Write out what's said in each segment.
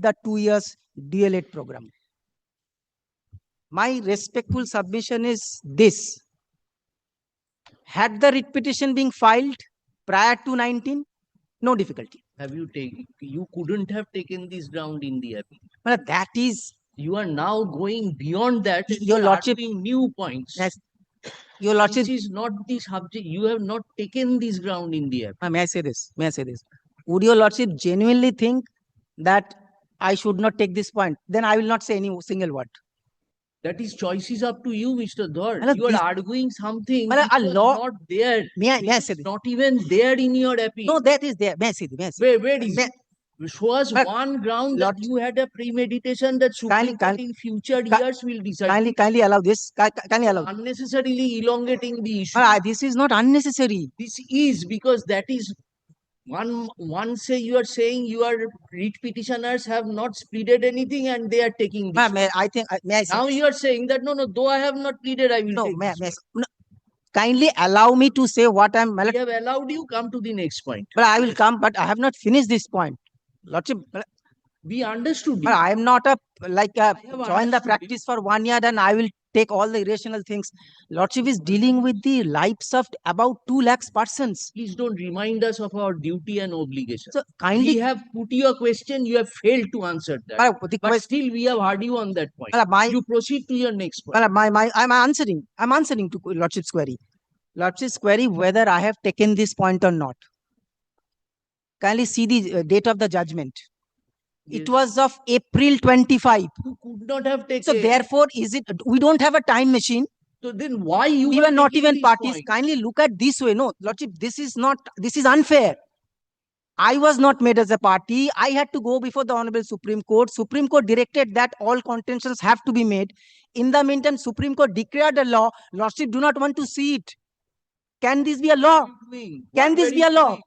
the 2 years DLED program. My respectful submission is this. Had the writ petition been filed prior to 19, no difficulty. Have you taken? You couldn't have taken this ground in the appeal. Well, that is, You are now going beyond that. And Your you are Lordship- arguing new points. yes, Your Lordship, This is not the subject. You have not taken this ground in the appeal. may I say this? May I say this? Would Your Lordship genuinely think that I should not take this point? Then I will not say any single word. That is choice is up to you, Mr. Dhar. Well, You are this- arguing something Well, which a was law- not there. May I Which say is this? not even there in your appeal. No, that is there. May I say this? May I say Where is May- it? Show us But one ground that Lord- you had a premeditation that Supreme Court kindly- in future ki- years will decide. Kindly allow this. Kindly allow. Unnecessarily elongating the issue. This is not unnecessary. This is because that is one say you are saying your writ petitioners have not pleaded anything and they are taking this. May I say? Now you are saying that no, though I have not pleaded, I will No, take may I this. say? No. Kindly allow me to say what I'm. We have allowed you come to the next point. But I will come. But I have not finished this point. Lordship, We understood but you. I am not a have join the understood practice for 1 year and I will take all the irrational things. Lordship is dealing with the lives of about 2 lakhs persons. Please don't remind us of our duty and obligation. So We kindly, have put you a question, you have failed to answer that. the But question, still, we have heard you on that point. my, You proceed to your next point. I'm answering to Lordship's query. Lordship's query whether I have taken this point or not. Kindly see the date of the judgment. It Yes. was of April 25. You could not have taken. So therefore, we don't have a time machine. So then why you We are were not taking even this parties. point? Kindly look at this way. No, Lordship, this is unfair. I was not made as a party. I had to go before the Honorable Supreme Court. Supreme Court directed that all contentions have to be made. In the meantime, Supreme Court declared a law. Lordship do not want to see it. Can this be a law? Can this be a law?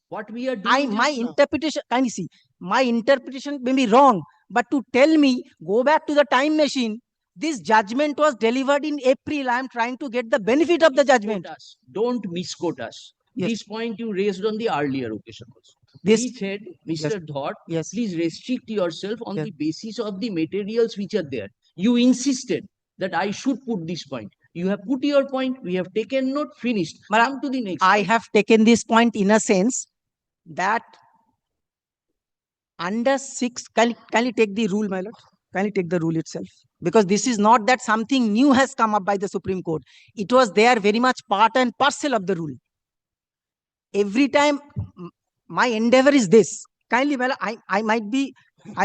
What we are doing? My just now. interpretation, kindly see, my interpretation may be wrong, but to tell me, go back to the time machine, this judgment was delivered in April. I am trying to get the benefit of the judgment. Don't misquote us. Yes. This point you raised on the earlier occasion also. This, We said, Mr. Dhar, yes, please restrict yourself on Yes. the basis of the materials which are there. You insisted that I should put this point. You have put your point. We have taken note. Finished. But Come to the next. I point. have taken this point in a sense that under 6, kindly take the rule, my lord. Kindly take the rule itself. Because this is not that something new has come up by the Supreme Court. It was there very much part and parcel of the rule. Every time, my endeavor is this. Kindly, my lord, I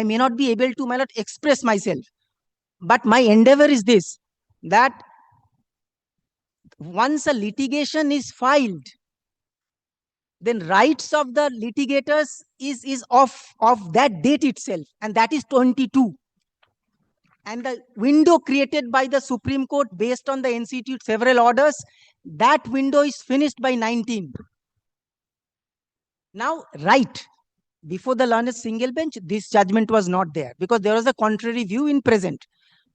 may not be able to, my lord, express myself. But my endeavor is this, that once a litigation is filed, then rights of the litigators is of that date itself, and that is 22. And the window created by the Supreme Court based on the NCT several orders, that window is finished by 19. Now, right before the learned single bench, this judgment was not there because there was a contrary view in present.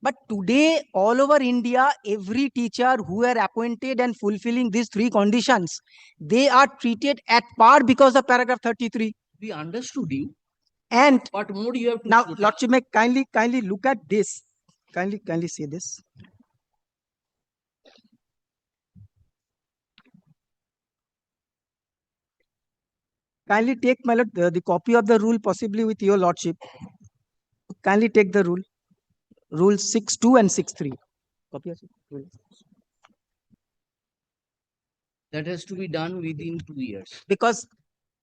But today, all over India, every teacher who are appointed and fulfilling these 3 conditions, they are treated at par because of paragraph 33. We understood you. And What more you have to now, put Lordship, may kindly look at this. Kindly see this. Kindly take, my lord, the copy of the rule possibly with your lordship. Kindly take the rule. Rule 6.2 and 6.3. Copy of rule. That has to be done within 2 years. Because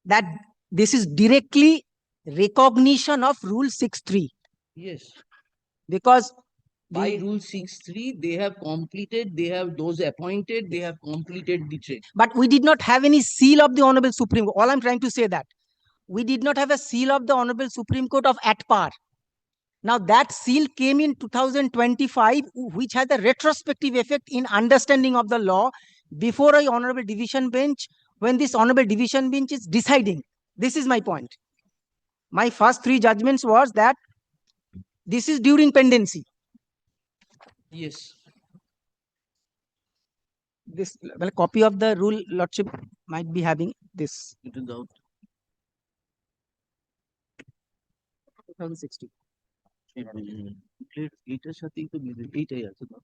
that this is directly recognition of rule 6.3. Yes. Because By rule 6.3, they have completed, they have those appointed, they have completed the trade. but we did not have any seal of the Honorable Supreme Court. All I'm trying to say that we did not have a seal of the Honorable Supreme Court of at par. Now that seal came in 2025, which has a retrospective effect in understanding of the law before a Honorable Division Bench, when this Honorable Division Bench is deciding. This is my point. My first 3 judgments was that this is during pendency. Yes. This copy of the rule, lordship might be having this. It is out. 2016. এইটার সাথেই তো এইটাই আছে না?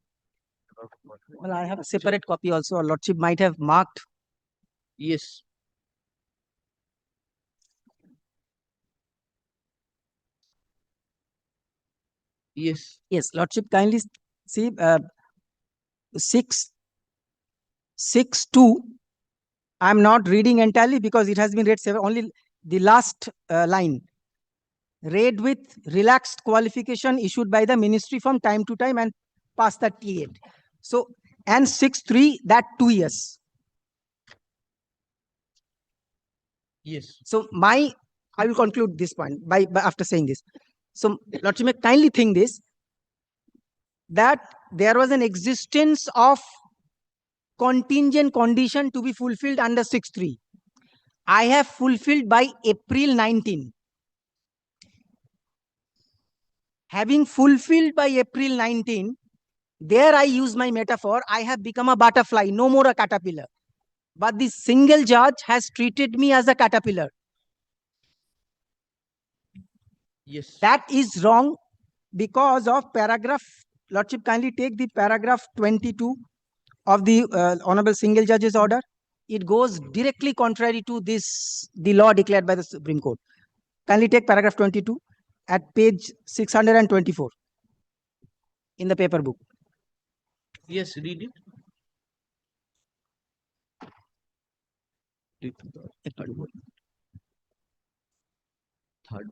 Well, I have a separate copy also. Our Lordship might have marked. Yes. Yes. Yes, Lordship, kindly see 6.2. I'm not reading entirely because it has been read only the last line. Read with relaxed qualification issued by the ministry from time to time and past that period. So, and 6.3, that 2 years. Yes. So I will conclude this point by after saying this. So, Lordship may kindly think this, that there was an existence of contingent condition to be fulfilled under 6.3. I have fulfilled by April 19. Having fulfilled by April 19, there I use my metaphor, I have become a butterfly, no more a caterpillar. But the single judge has treated me as a caterpillar. Yes. That is wrong because of paragraph, Lordship, kindly take the paragraph 22 of the Honorable Single Judge's order. It goes directly contrary to this, the law declared by the Supreme Court. Kindly take paragraph 22 at page 624 in the paper book. Yes, read it. Third.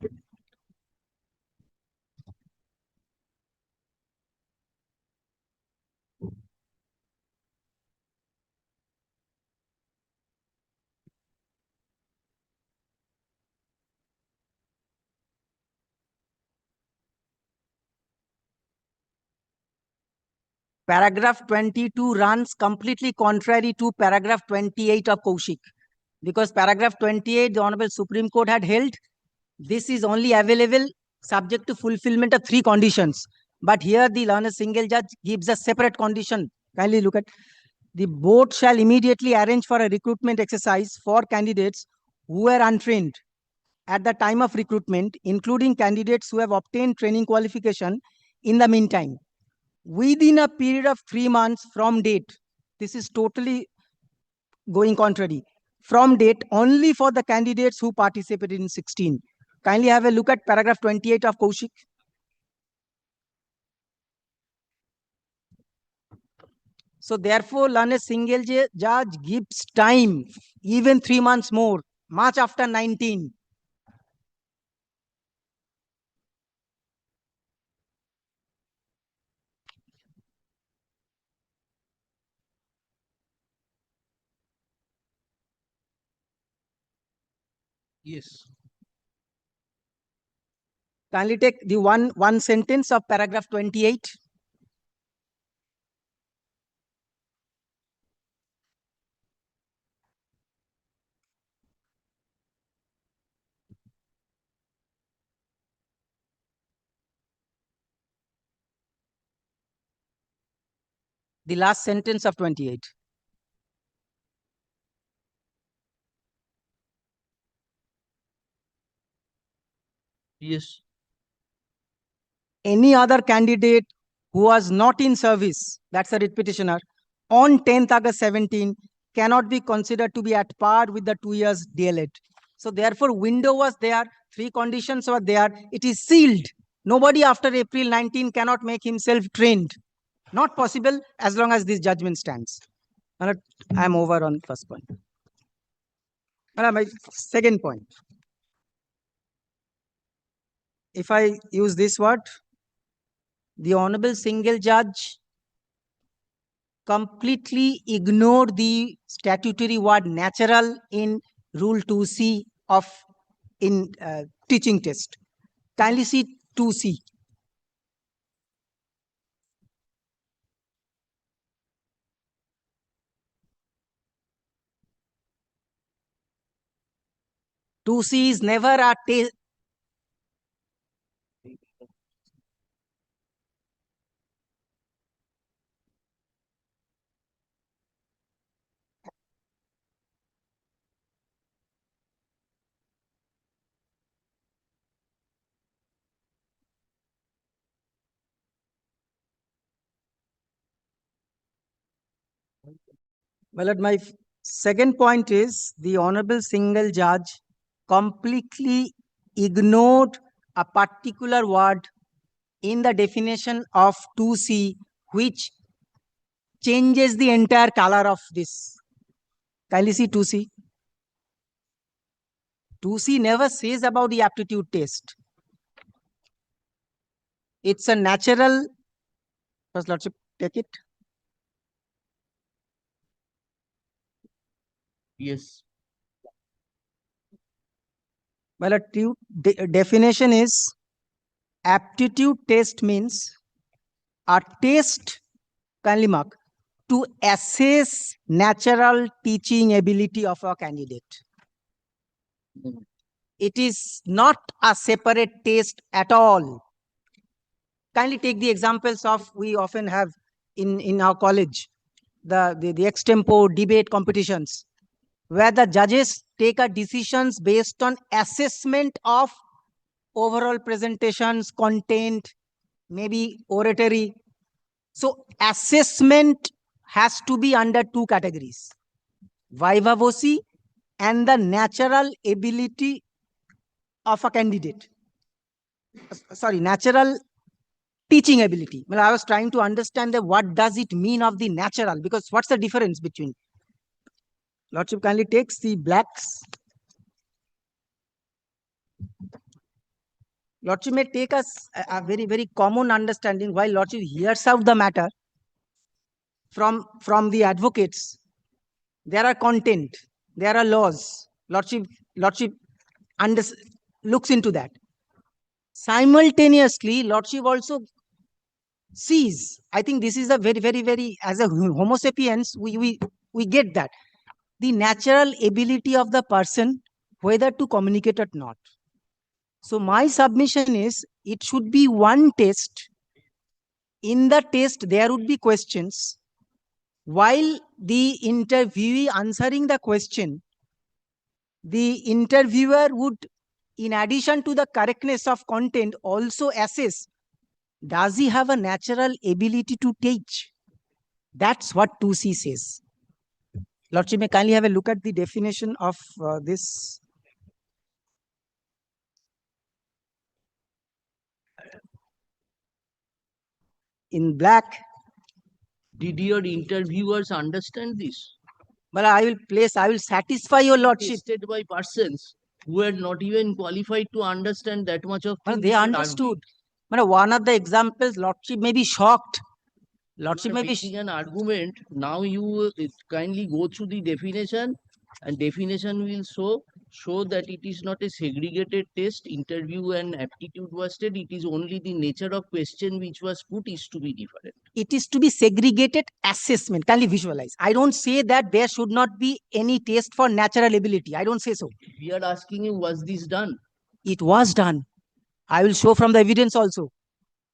Paragraph 22 runs completely contrary to paragraph 28 of Kaushik, because paragraph 28, the Honorable Supreme Court had held this is only available subject to fulfillment of 3 conditions. But here the learned single judge gives a separate condition. Kindly look at: the board shall immediately arrange for a recruitment exercise for candidates who were untrained at the time of recruitment, including candidates who have obtained training qualification in the meantime, within a period of 3 months from date. This is totally going contrary. From date only for the candidates who participated in 16. Kindly have a look at paragraph 28 of Kaushik. So therefore, learned single judge gives time, even 3 months more, much after 19. Yes. Kindly take the one sentence of paragraph 28. The last sentence of 28. Yes. Any other candidate who was not in service, that's a writ petitioner, on 10th August 17 cannot be considered to be at par with the 2 years DLED. So therefore, window was there, 3 conditions were there, it is sealed. Nobody after April 19 cannot make himself trained. Not possible as long as this judgment stands. I am over on first point. My second point. If I use this word, the Honorable Single Judge completely ignore the statutory word natural in rule 2C of in teaching test. Kindly see 2C. Two C is never a test. Well, at my second point is the honorable single judge completely ignored a particular word in the definition of 2C, which changes the entire color of this. Kindly see 2C. 2C never says about the aptitude test. It's a natural. First, Lordship, take it. Yes. Well, definition is aptitude test means a test, kindly mark, to assess natural teaching ability of a candidate. Mm. It is not a separate test at all. Kindly take the examples of we often have in our college, the extempo debate competitions, where the judges take a decisions based on assessment of overall presentations, content, maybe oratory. So assessment has to be under two categories: viva voce and the natural ability of a candidate. Sorry, natural teaching ability. Well, I was trying to understand that what does it mean of the natural, because what's the difference between? Lordship kindly takes the blacks. Lordship may take us a very, very common understanding while Lordship hears out the matter from the advocates. There are content, there are laws. Lordship under, looks into that. Simultaneously, Lordship also sees. I think this is a very, very, very, as a Homo sapiens, we get that. The natural ability of the person, whether to communicate or not. So my submission is, it should be one test. In the test, there would be questions. While the interviewee answering the question, the interviewer would, in addition to the correctness of content, also assess, does he have a natural ability to teach? That's what 2C says. Lordship, may kindly have a look at the definition of this. In black. Did your interviewers understand this? But I will satisfy your Lordship. Tested by persons who are not even qualified to understand that much of Well, things. they understood. But one of the examples, Lordship may be shocked. Lordship may be making an argument. Now you kindly go through the definition, and definition will show that it is not a segregated test. Interview and aptitude was tested. It is only the nature of question which was put is to be different. It is to be segregated assessment. Kindly visualize. I don't say that there should not be any test for natural ability. I don't say so. We are asking you, was this done? It was done. I will show from the evidence also.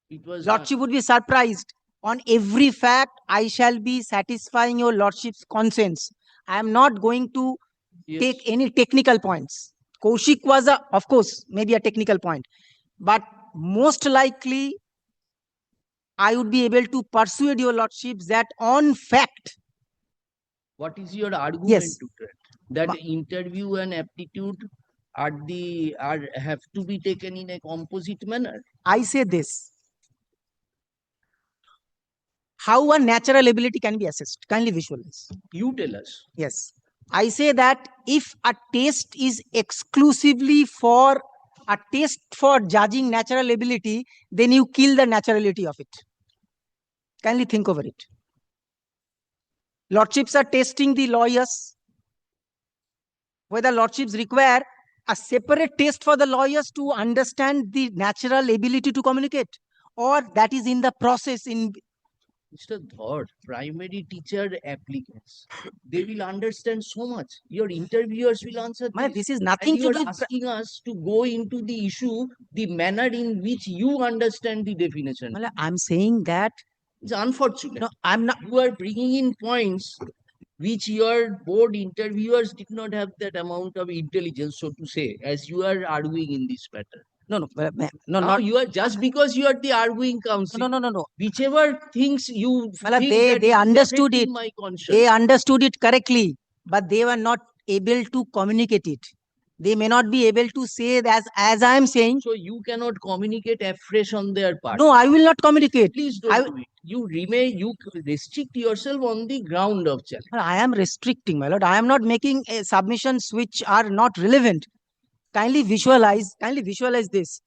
It was Lordship done. would be surprised. On every fact, I shall be satisfying your Lordship's conscience. I am not going to Yes. take any technical points. Kaushik was, of course, maybe a technical point. But most likely, I would be able to persuade your Lordships that on fact. What is your argument Yes. to that? That interview and aptitude have to be taken in a composite manner. I say this. How a natural ability can be assessed? Kindly visualize. You tell us. Yes. I say that if a test is exclusively for a test for judging natural ability, then you kill the naturality of it. Kindly think over it. Lordships are testing the lawyers. Whether Lordships require a separate test for the lawyers to understand the natural ability to communicate, or that is in the process in. Mr. Dhar, primary teacher applicants, they will understand so much. Your interviewers will answer This is nothing and you to are do with. asking us to go into the issue, the manner in which you understand the definition. I'm saying that it's unfortunate. no, I'm not. You are bringing in points which your board interviewers did not have that amount of intelligence, so to say, as you are arguing in this matter. No, no, Now not, you are just because you are the arguing counsel. no. Whichever things you Well, think they that it is understood affecting it. my conscience. They understood it correctly, but they were not able to communicate it. They may not be able to say that as I am saying. So you cannot communicate afresh on their part. No, I will not communicate. Please I, don't do it. You remain, you restrict yourself on the ground of challenge. I am restricting, my lord. I am not making submissions which are not relevant. Kindly visualize this.